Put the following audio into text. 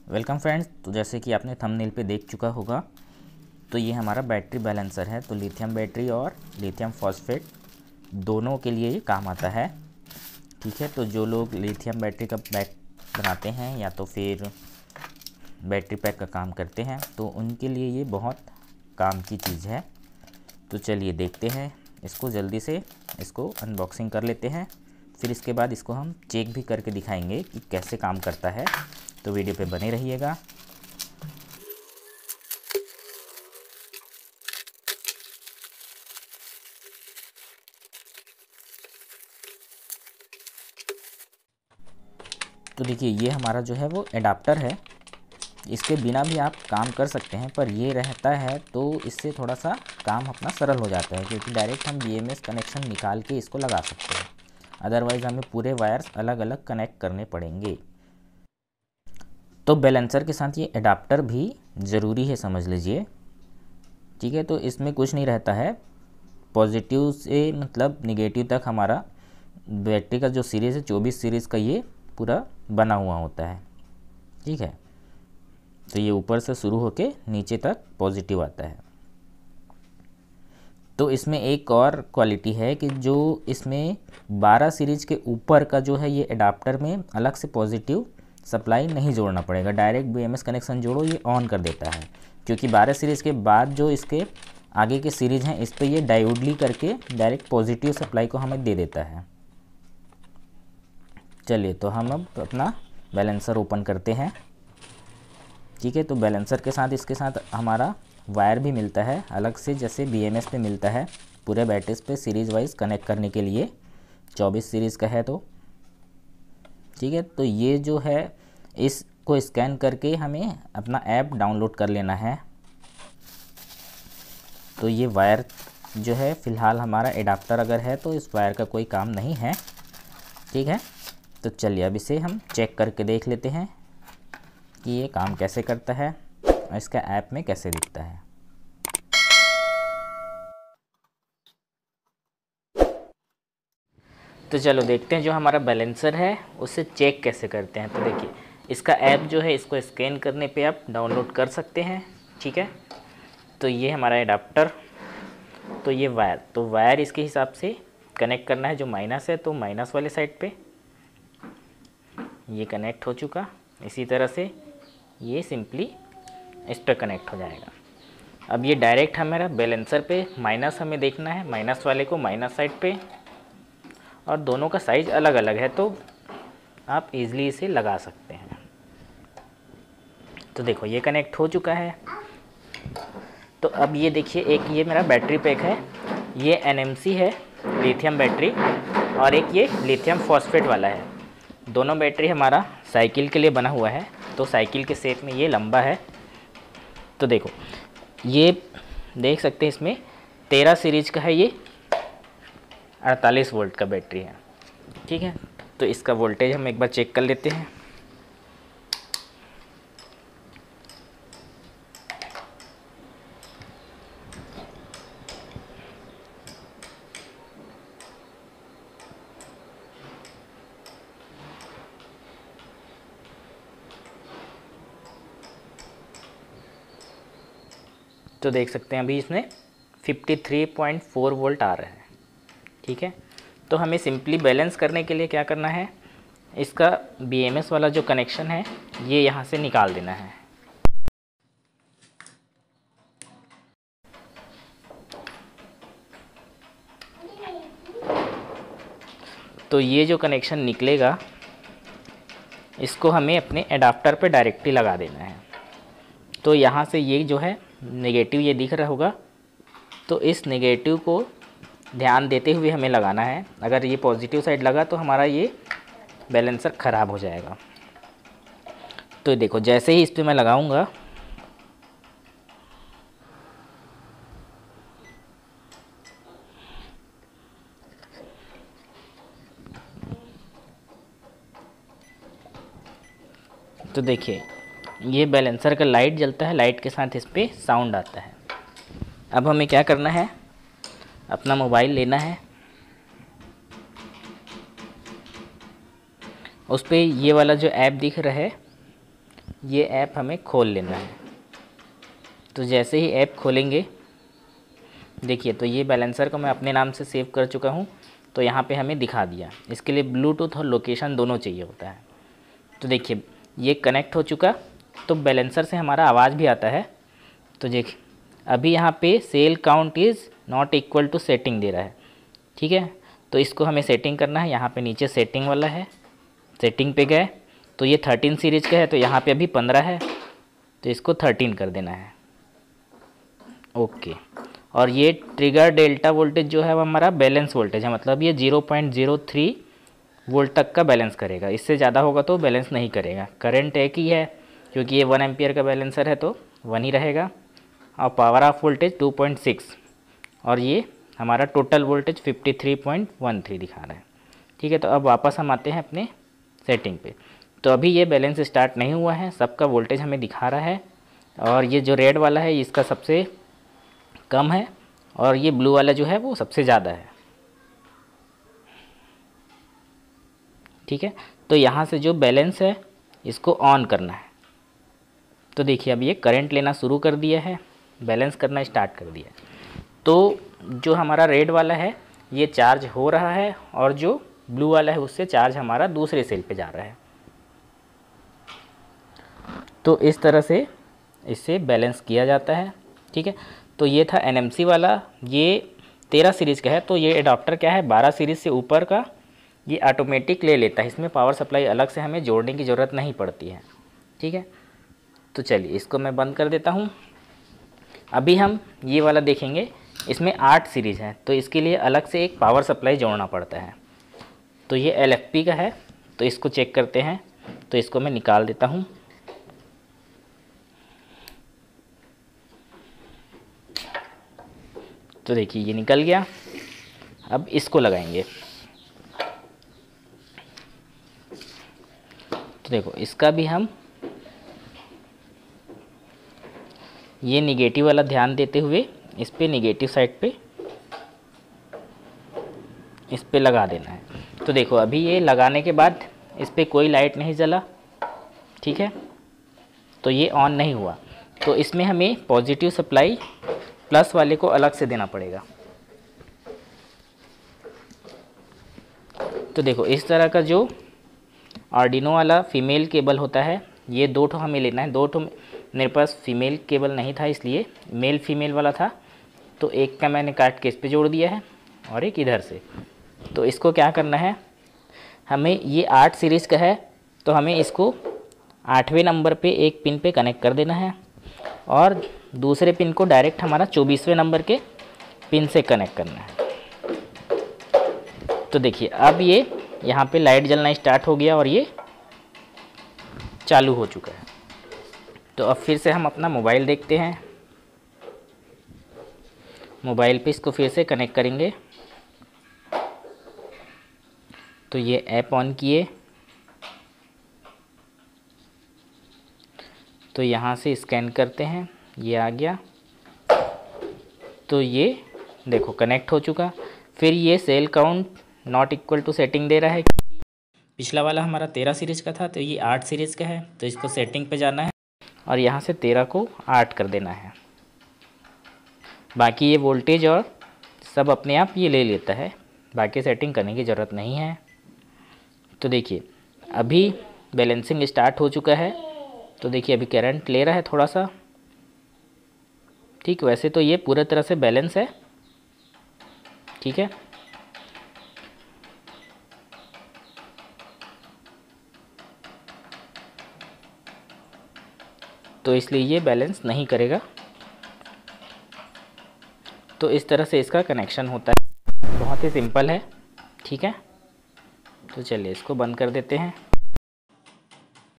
Welcome friends. तो जैसे कि आपने थंबनेल पे देख चुका होगा, तो ये हमारा बैटरी बैलेंसर है। तो लिथियम बैटरी और लिथियम फॉस्फेट दोनों के लिए ये काम आता है। ठीक है, तो जो लोग लिथियम बैटरी का पैक बनाते हैं या तो फिर बैटरी पैक का काम करते हैं, तो उनके लिए ये बहुत काम की चीज़ है। तो चलिए देखते हैं इसको, जल्दी से इसको अनबॉक्सिंग कर लेते हैं। फिर इसके बाद इसको हम चेक भी करके दिखाएंगे कि कैसे काम करता है। तो वीडियो पे बने रहिएगा। तो देखिए, ये हमारा जो है वो एडाप्टर है। इसके बिना भी आप काम कर सकते हैं, पर ये रहता है तो इससे थोड़ा सा काम अपना सरल हो जाता है, क्योंकि डायरेक्ट हम BMS कनेक्शन निकाल के इसको लगा सकते हैं। अदरवाइज़ हमें पूरे वायर्स अलग अलग कनेक्ट करने पड़ेंगे। तो बैलेंसर के साथ ये एडाप्टर भी ज़रूरी है, समझ लीजिए। ठीक है, तो इसमें कुछ नहीं रहता है। पॉजिटिव से मतलब निगेटिव तक हमारा बैटरी का जो सीरीज़ है 24 सीरीज़ का ये पूरा बना हुआ होता है। ठीक है, तो ये ऊपर से शुरू होके नीचे तक पॉजिटिव आता है। तो इसमें एक और क्वालिटी है कि जो इसमें 12 सीरीज़ के ऊपर का जो है, ये एडाप्टर में अलग से पॉजिटिव सप्लाई नहीं जोड़ना पड़ेगा। डायरेक्ट BMS कनेक्शन जोड़ो, ये ऑन कर देता है। क्योंकि 12 सीरीज़ के बाद जो इसके आगे के सीरीज़ हैं, इस पर ये डायोडली करके डायरेक्ट पॉजिटिव सप्लाई को हमें दे देता है। चलिए, तो हम अब अपना बैलेंसर ओपन करते हैं। ठीक है, तो बैलेंसर के साथ इसके साथ हमारा वायर भी मिलता है अलग से, जैसे BMS पे मिलता है पूरे बैटरीज पे सीरीज़ वाइज कनेक्ट करने के लिए। 24 सीरीज़ का है तो ठीक है। तो ये जो है, इसको स्कैन करके हमें अपना ऐप डाउनलोड कर लेना है। तो ये वायर जो है, फ़िलहाल हमारा एडाप्टर अगर है तो इस वायर का कोई काम नहीं है। ठीक है, तो चलिए अब इसे हम चेक करके देख लेते हैं कि ये काम कैसे करता है और इसका ऐप में कैसे दिखता है। तो चलो देखते हैं जो हमारा बैलेंसर है उसे चेक कैसे करते हैं। तो देखिए, इसका ऐप जो है, इसको स्कैन करने पे आप डाउनलोड कर सकते हैं। ठीक है, तो ये हमारा एडाप्टर, तो ये वायर, तो वायर इसके हिसाब से कनेक्ट करना है। जो माइनस है तो माइनस वाले साइड पे ये कनेक्ट हो चुका। इसी तरह से ये सिंपली इस पर कनेक्ट हो जाएगा। अब ये डायरेक्ट हमारा बैलेंसर पे माइनस हमें देखना है, माइनस वाले को माइनस साइड पे, और दोनों का साइज़ अलग अलग है, तो आप इजीली इसे लगा सकते हैं। तो देखो, ये कनेक्ट हो चुका है। तो अब ये देखिए, एक ये मेरा बैटरी पैक है, ये NMC है लिथियम बैटरी, और एक ये लिथियम फॉस्फेट वाला है। दोनों बैटरी हमारा साइकिल के लिए बना हुआ है, तो साइकिल के शेप में ये लंबा है। तो देखो, ये देख सकते हैं, इसमें 13 सीरीज का है, ये 48 वोल्ट का बैटरी है। ठीक है, तो इसका वोल्टेज हम एक बार चेक कर लेते हैं। तो देख सकते हैं अभी इसमें 53.4 वोल्ट आ रहा है। ठीक है, तो हमें सिंपली बैलेंस करने के लिए क्या करना है, इसका BMS वाला जो कनेक्शन है ये यहाँ से निकाल देना है। तो ये जो कनेक्शन निकलेगा, इसको हमें अपने एडाप्टर पे डायरेक्टली लगा देना है। तो यहाँ से ये जो है नेगेटिव, ये दिख रहा होगा, तो इस नेगेटिव को ध्यान देते हुए हमें लगाना है। अगर ये पॉजिटिव साइड लगा तो हमारा ये बैलेंसर ख़राब हो जाएगा। तो देखो, जैसे ही इस पर मैं लगाऊंगा, तो देखिए ये बैलेंसर का लाइट जलता है, लाइट के साथ इस पर साउंड आता है। अब हमें क्या करना है, अपना मोबाइल लेना है, उस पर ये वाला जो ऐप दिख रहा है ये ऐप हमें खोल लेना है। तो जैसे ही ऐप खोलेंगे, देखिए तो ये बैलेंसर को मैं अपने नाम से सेव कर चुका हूँ, तो यहाँ पे हमें दिखा दिया। इसके लिए ब्लूटूथ और लोकेशन दोनों चाहिए होता है। तो देखिए ये कनेक्ट हो चुका, तो बैलेंसर से हमारा आवाज़ भी आता है। तो देखिए अभी यहाँ पे cell count is not equal to setting दे रहा है, ठीक है। तो इसको हमें सेटिंग करना है। यहाँ पे नीचे सेटिंग वाला है, सेटिंग पे गए तो ये 13 सीरीज़ का है, तो यहाँ पे अभी 15 है, तो इसको 13 कर देना है। ओके। और ये ट्रिगर डेल्टा वोल्टेज जो है वो हमारा बैलेंस वोल्टेज है, मतलब ये 0.03 वोल्ट तक का बैलेंस करेगा। इससे ज़्यादा होगा तो बैलेंस नहीं करेगा। करंट एक ही है, क्योंकि ये 1 एम्पियर का बैलेंसर है तो 1 ही रहेगा। और पावर ऑफ वोल्टेज 2.6, और ये हमारा टोटल वोल्टेज 53.13 दिखा रहा है, ठीक है। तो अब वापस हम आते हैं अपने सेटिंग पे। तो अभी ये बैलेंस स्टार्ट नहीं हुआ है, सबका वोल्टेज हमें दिखा रहा है। और ये जो रेड वाला है इसका सबसे कम है, और ये ब्लू वाला जो है वो सबसे ज़्यादा है, ठीक है। तो यहाँ से जो बैलेंस है इसको ऑन करना है। तो देखिए अब ये करंट लेना शुरू कर दिया है, बैलेंस करना स्टार्ट कर दिया है। तो जो हमारा रेड वाला है ये चार्ज हो रहा है, और जो ब्लू वाला है उससे चार्ज हमारा दूसरे सेल पे जा रहा है। तो इस तरह से इससे बैलेंस किया जाता है, ठीक है। तो ये था NMC वाला, ये 13 सीरीज़ का है। तो ये एडाप्टर क्या है, 12 सीरीज़ से ऊपर का ये ऑटोमेटिक ले लेता है, इसमें पावर सप्लाई अलग से हमें जोड़ने की ज़रूरत नहीं पड़ती है, ठीक है। तो चलिए इसको मैं बंद कर देता हूँ। अभी हम ये वाला देखेंगे, इसमें 8 सीरीज़ है, तो इसके लिए अलग से एक पावर सप्लाई जोड़ना पड़ता है। तो ये LFP का है, तो इसको चेक करते हैं। तो इसको मैं निकाल देता हूँ। तो देखिए ये निकल गया। अब इसको लगाएंगे। तो देखो इसका भी हम ये निगेटिव वाला ध्यान देते हुए इस पे निगेटिव साइड पे इस पे लगा देना है। तो देखो अभी ये लगाने के बाद इस पे कोई लाइट नहीं जला, ठीक है। तो ये ऑन नहीं हुआ, तो इसमें हमें पॉजिटिव सप्लाई प्लस वाले को अलग से देना पड़ेगा। तो देखो इस तरह का जो आर्डिनो वाला फीमेल केबल होता है, ये 2 ठो हमें लेना है। 2 ठो मेरे पास फीमेल केबल नहीं था, इसलिए मेल फीमेल वाला था। तो एक का मैंने काट के इस पे जोड़ दिया है और एक इधर से। तो इसको क्या करना है, हमें ये 8 सीरीज़ का है, तो हमें इसको 8वें नंबर पे एक पिन पे कनेक्ट कर देना है, और दूसरे पिन को डायरेक्ट हमारा 24वें नंबर के पिन से कनेक्ट करना है। तो देखिए अब ये यहाँ पे लाइट जलना स्टार्ट हो गया और ये चालू हो चुका है। तो अब फिर से हम अपना मोबाइल देखते हैं। मोबाइल पे इसको फिर से कनेक्ट करेंगे। तो ये ऐप ऑन किए, तो यहाँ से स्कैन करते हैं, ये आ गया। तो ये देखो कनेक्ट हो चुका। फिर ये cell count not equal to setting दे रहा है, क्योंकि पिछला वाला हमारा 13 सीरीज़ का था, तो ये 8 सीरीज़ का है। तो इसको सेटिंग पे जाना है और यहाँ से 13 को 8 कर देना है। बाकी ये वोल्टेज और सब अपने आप ये ले लेता है, बाकी सेटिंग करने की ज़रूरत नहीं है। तो देखिए अभी बैलेंसिंग स्टार्ट हो चुका है। तो देखिए अभी करंट ले रहा है थोड़ा सा, ठीक। वैसे तो ये पूरी तरह से बैलेंस है, ठीक है। तो इसलिए ये बैलेंस नहीं करेगा। तो इस तरह से इसका कनेक्शन होता है, बहुत ही सिंपल है, ठीक है। तो चलिए इसको बंद कर देते हैं।